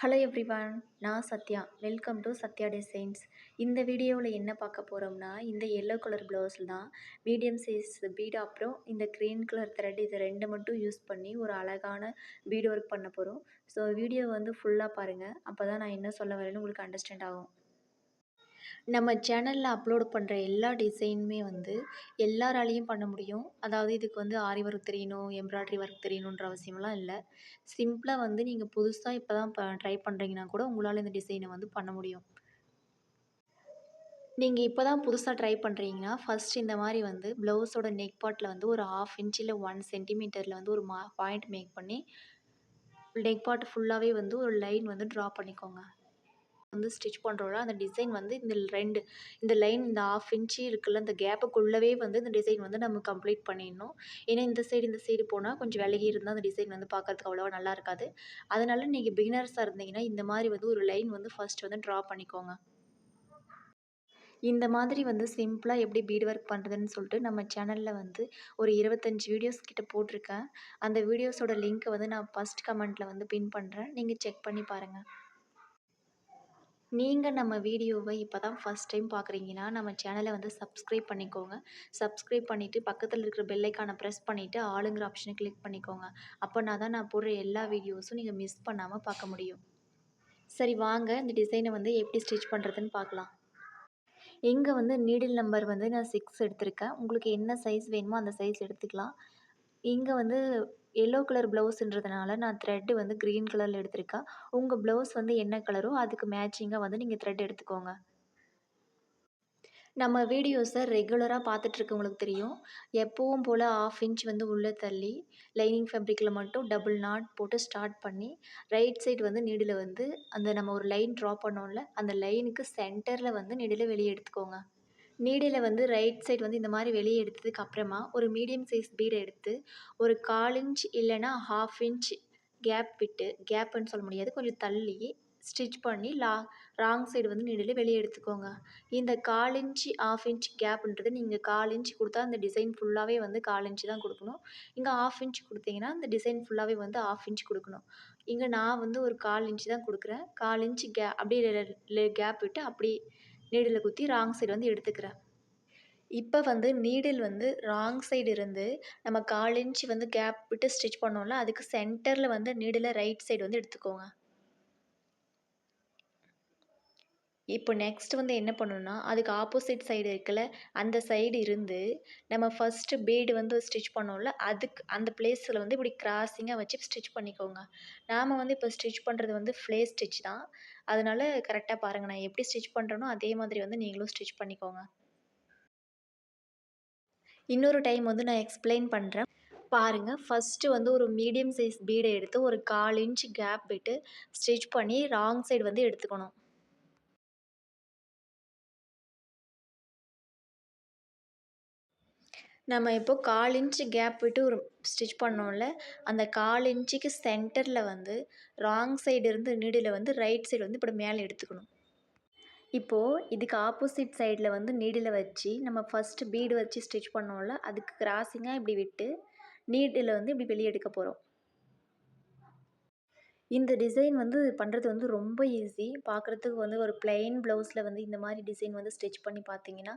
Hello everyone, நான் Sathya. Welcome to Sathya designs. இந்த வீடியோவில் என்ன பார்க்க போகிறோம்னா, இந்த எல்லோ கலர் ப்ளவுஸில் தான் மீடியம் சைஸ் பீட் அப்புறம் இந்த க்ரீன் கலர் த்ரெட் இது 2 மட்டும் யூஸ் பண்ணி ஒரு அழகான பீட் ஒர்க் பண்ண போகிறோம். ஸோ வீடியோ வந்து ஃபுல்லாக பாருங்கள். அப்போ தான் நான் என்ன சொல்ல வரேன்னு உங்களுக்கு அண்டர்ஸ்டாண்ட் ஆகும். நம்ம சேனலில் அப்லோட் பண்ணுற எல்லா டிசைனுமே வந்து எல்லாராலையும் பண்ண முடியும். அதாவது இதுக்கு வந்து ஆரி ஒர்க் தெரியணும், எம்ப்ராய்டரி ஒர்க் தெரியணுன்ற அவசியம்லாம் இல்லை. சிம்பிளாக வந்து நீங்கள் புதுசாக இப்போ தான் ட்ரை பண்ணுறீங்கன்னா கூட உங்களால் இந்த டிசைனை வந்து பண்ண முடியும். நீங்கள் இப்போ தான் புதுசாக ட்ரை பண்ணுறீங்கன்னா ஃபஸ்ட் இந்த மாதிரி வந்து ப்ளவுஸோட நெக் பார்ட்டில் வந்து ஒரு 1/2 இன்ச் இல்லை 1 சென்டிமீட்டரில் வந்து ஒரு பாயிண்ட் மேக் பண்ணி நெக் பார்ட் ஃபுல்லாகவே வந்து ஒரு லைன் வந்து ட்ரா பண்ணிக்கோங்க. வந்து ஸ்டிச் பண்ணுறோம்ல அந்த டிசைன் வந்து இந்த லைன் இந்த 1/2 இன்ச்சு இருக்குல்ல, இந்த கேப்புக்குள்ளவே வந்து இந்த டிசைன் வந்து நம்ம கம்ப்ளீட் பண்ணிடணும். ஏன்னா இந்த சைடு போனால் கொஞ்சம் விலகி இருந்தால் அந்த டிசைன் வந்து பார்க்கறதுக்கு அவ்வளோவா நல்லா இருக்காது. அதனால நீங்கள் பிகினர்ஸாக இருந்தீங்கன்னா இந்த மாதிரி வந்து ஒரு லைன் வந்து ஃபர்ஸ்ட் வந்து ட்ரா பண்ணிக்கோங்க. இந்த மாதிரி வந்து சிம்பிளாக எப்படி பீட் ஒர்க் பண்ணுறதுன்னு சொல்லிட்டு நம்ம சேனலில் வந்து ஒரு 25 வீடியோஸ் கிட்ட போட்டிருக்கேன். அந்த வீடியோஸோட லிங்க்கை வந்து நான் ஃபஸ்ட் கமெண்ட்டில் வந்து பின் பண்ணுறேன். நீங்கள் செக் பண்ணி பாருங்கள். நீங்கள் நம்ம வீடியோவை இப்போ தான் ஃபஸ்ட் டைம் பார்க்குறீங்கன்னா நம்ம சேனலை வந்து சப்ஸ்கிரைப் பண்ணிக்கோங்க. சப்ஸ்கிரைப் பண்ணிவிட்டு பக்கத்தில் இருக்கிற பெல் ஐக்கானை ப்ரெஸ் பண்ணிவிட்டு ஆளுங்கிற ஆப்ஷனை கிளிக் பண்ணிக்கோங்க. அப்போனா தான் நான் போடுற எல்லா வீடியோஸும் நீங்கள் மிஸ் பண்ணாமல் பார்க்க முடியும். சரி வாங்க இந்த டிசைனை வந்து எப்படி ஸ்டிச் பண்ணுறதுன்னு பார்க்கலாம். இங்கே வந்து நீடில் நம்பர் வந்து நான் 6 எடுத்திருக்கேன். உங்களுக்கு என்ன சைஸ் வேணுமோ அந்த சைஸ் எடுத்துக்கலாம். இங்கே வந்து எல்லோ கலர் ப்ளவுஸுன்றதுனால நான் த்ரெட்டு வந்து க்ரீன் கலரில் எடுத்திருக்கேன். உங்கள் ப்ளவுஸ் வந்து என்ன கலரோ அதுக்கு மேட்சிங்காக வந்து நீங்கள் த்ரெட் எடுத்துக்கோங்க. நம்ம வீடியோஸை ரெகுலராக பார்த்துட்ருக்கவங்களுக்கு தெரியும். எப்பவும் போல் 1/2 இன்ச் வந்து உள்ளே தள்ளி லைனிங் ஃபேப்ரிக்கில் மட்டும் டபுள் நாட் போட்டு ஸ்டார்ட் பண்ணி ரைட் சைடு வந்து நீடில் வந்து அந்த நம்ம ஒரு லைன் ட்ரா பண்ணோம்ல அந்த லைனுக்கு சென்டரில் வந்து நீடில் வெளியே எடுத்துக்கோங்க. நீடில் வந்து ரைட் சைடு வந்து இந்த மாதிரி வெளியே எடுத்ததுக்கு அப்புறமா ஒரு மீடியம் சைஸ் பீடை எடுத்து ஒரு 1/4 இன்ச் இல்லைன்னா 1/2 இன்ச் கேப் விட்டு, கேப்புன்னு சொல்ல முடியாது, கொஞ்சம் தள்ளி ஸ்டிச் பண்ணி ராங் சைடு வந்து நீடில் வெளியே எடுத்துக்கோங்க. இந்த 1/4 இன்ச் 1/2 இன்ச் கேப்புன்றது நீங்கள் 1/4 இன்ச் கொடுத்தா அந்த டிசைன் ஃபுல்லாகவே வந்து 1/4 இன்ச் தான் கொடுக்கணும். இங்கே 1/2 இன்ச் கொடுத்தீங்கன்னா இந்த டிசைன் ஃபுல்லாகவே வந்து 1/2 இன்ச் கொடுக்கணும். இங்கே நான் வந்து ஒரு 1/4 இன்ச் தான் கொடுக்குறேன். 1/4 இன்ச் அப்படியே கேப் விட்டு அப்படி நீடில் குத்தி ராங் சைடு வந்து எடுத்துக்கிறேன். இப்போ வந்து நீடில் வந்து ராங் சைடு இருந்து நம்ம 1/4 இன்ச் வந்து கேப் விட்டு ஸ்டிச் பண்ணோம்ல அதுக்கு சென்டரில் வந்து நீடில் ரைட் சைடு வந்து எடுத்துக்கோங்க. இப்போ நெக்ஸ்ட் வந்து என்ன பண்ணணும்னா அதுக்கு ஆப்போசிட் சைடு இருக்குல்ல அந்த சைடு இருந்து நம்ம ஃபஸ்ட்டு பீடு வந்து ஸ்டிச் பண்ணோம்ல அதுக்கு அந்த பிளேஸில் வந்து இப்படி கிராஸிங்காக வச்சு ஸ்டிச் பண்ணிக்கோங்க. நாம் வந்து இப்போ ஸ்டிச் பண்ணுறது வந்து ஃப்ளே ஸ்டிச் தான். அதனால கரெக்டாக பாருங்கள், நான் எப்படி ஸ்டிச் பண்ணுறேனோ அதே மாதிரி வந்து நீங்களும் ஸ்டிச் பண்ணிக்கோங்க. இன்னொரு டைம் வந்து நான் எக்ஸ்பிளைன் பண்ணுறேன் பாருங்கள். ஃபஸ்ட்டு வந்து ஒரு மீடியம் சைஸ் பீடை எடுத்து ஒரு 1/4 இன்ச் கேப் விட்டு ஸ்டிச் பண்ணி ராங் சைடு வந்து எடுத்துக்கணும். நம்ம இப்போது 1/4 இன்ச் கேப் விட்டு ஒரு ஸ்டிச் பண்ணோம்ல அந்த 1/4 இன்ச்சுக்கு சென்டரில் வந்து ராங் சைடு இருந்து நீடில் வந்து ரைட் சைடு வந்து இப்படி மேலே எடுத்துக்கணும். இப்போது இதுக்கு ஆப்போசிட் சைடில் வந்து நீடில் வச்சு நம்ம ஃபஸ்ட்டு பீடு வச்சு ஸ்டிச் பண்ணோம்ல அதுக்கு கிராஸிங்காக இப்படி விட்டு நீடில் வந்து இப்படி வெளியே எடுக்க போகிறோம். இந்த டிசைன் வந்து பண்ணுறது வந்து ரொம்ப ஈஸி. பார்க்குறதுக்கு வந்து ஒரு ப்ளெயின் ப்ளவுஸில் வந்து இந்த மாதிரி டிசைன் வந்து ஸ்டிச் பண்ணி பார்த்தீங்கன்னா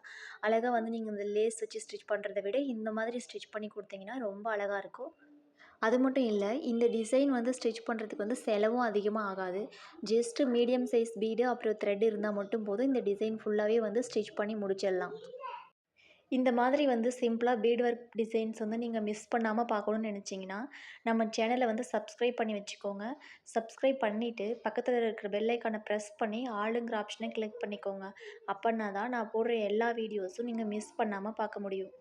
அழகாக வந்து நீங்கள் இந்த லேஸ் வச்சு ஸ்டிச் பண்ணுறத விட இந்த மாதிரி ஸ்டிச் பண்ணி கொடுத்தீங்கன்னா ரொம்ப அழகாக இருக்கும். அது மட்டும் இல்லை, இந்த டிசைன் வந்து ஸ்டிச் பண்ணுறதுக்கு வந்து செலவும் அதிகமாக ஆகாது. ஜஸ்ட்டு மீடியம் சைஸ் பீடு அப்புறம் த்ரெட் இருந்தால் மட்டும் போதும். இந்த டிசைன் ஃபுல்லாகவே வந்து ஸ்டிச் பண்ணி முடிச்சிடலாம். இந்த மாதிரி வந்து சிம்பிளாக பீட் ஒர்க் டிசைன்ஸ் வந்து நீங்கள் மிஸ் பண்ணாமல் பார்க்கணுன்னு நினச்சிங்கன்னா நம்ம சேனலை வந்து சப்ஸ்கிரைப் பண்ணி வச்சுக்கோங்க. சப்ஸ்கிரைப் பண்ணிவிட்டு பக்கத்தில் இருக்கிற பெல் ஐக்கானை ப்ரெஸ் பண்ணி ஆளுங்கிற ஆப்ஷனை கிளிக் பண்ணிக்கோங்க. அப்போனா தான் நான் போடுற எல்லா வீடியோஸும் நீங்கள் மிஸ் பண்ணாமல் பார்க்க முடியும்.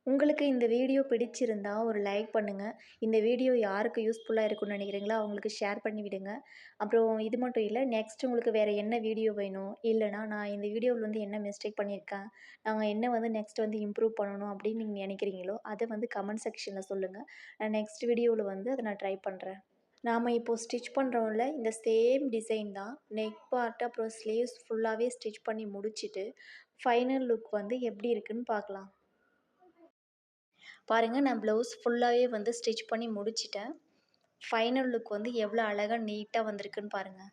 உங்களுக்கு இந்த வீடியோ பிடிச்சிருந்தா ஒரு லைக் பண்ணுங்கள். இந்த வீடியோ யாருக்கு யூஸ்ஃபுல்லாக இருக்குன்னு நினைக்கிறீங்களோ அவங்களுக்கு ஷேர் பண்ணி விடுங்க. அப்புறம் இது மட்டும் இல்லை, நெக்ஸ்ட் உங்களுக்கு வேறு என்ன வீடியோ வேணும், இல்லைனா நான் இந்த வீடியோவில் வந்து என்ன மிஸ்டேக் பண்ணியிருக்கேன், நாங்கள் என்ன வந்து நெக்ஸ்ட் வந்து இம்ப்ரூவ் பண்ணணும் அப்படின்னு நீங்கள் நினைக்கிறீங்களோ அதை வந்து கமெண்ட் செக்ஷனில் சொல்லுங்கள். நான் நெக்ஸ்ட் வீடியோவில் வந்து அதை நான் ட்ரை பண்ணுறேன். நாம் இப்போது ஸ்டிச் பண்ணுறோம்ல இந்த சேம் டிசைன் தான் நெக் பார்ட் அப்புறம் ஸ்லீவ்ஸ் ஃபுல்லாகவே ஸ்டிச் பண்ணி முடிச்சுட்டு ஃபைனல் லுக் வந்து எப்படி இருக்குன்னு பார்க்கலாம். பாருங்கள், நான் ப்ளவுஸ் ஃபுல்லாகவே வந்து ஸ்டிச் பண்ணி முடிச்சிட்டேன். ஃபைனல் லுக் வந்து எவ்வளோ அழகா நீட்டாக வந்திருக்குன்னு பாருங்கள்.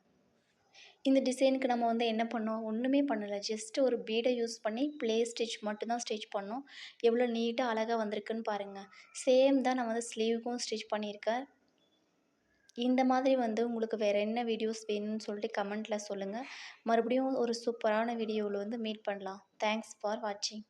இந்த டிசைனுக்கு நம்ம வந்து என்ன பண்ணோம்? ஒன்றுமே பண்ணல. ஜஸ்ட் ஒரு பீட யூஸ் பண்ணி ப்ளே ஸ்டிச் மட்டும் தான் ஸ்டிச் பண்ணோம். எவ்வளோ நீட்டா அழகா வந்திருக்குன்னு பாருங்க. சேம் தான் நான் வந்து ஸ்லீவுக்கும் ஸ்டிச் பண்ணியிருக்கேன். இந்த மாதிரி வந்து உங்களுக்கு வேறு என்ன வீடியோஸ் வேணும்னு சொல்லிட்டு கமெண்ட்டில சொல்லுங்க. மறுபடியும் ஒரு சூப்பரான வீடியோவில் வந்து மீட் பண்ணலாம். தேங்க்ஸ் ஃபார் வாட்சிங்.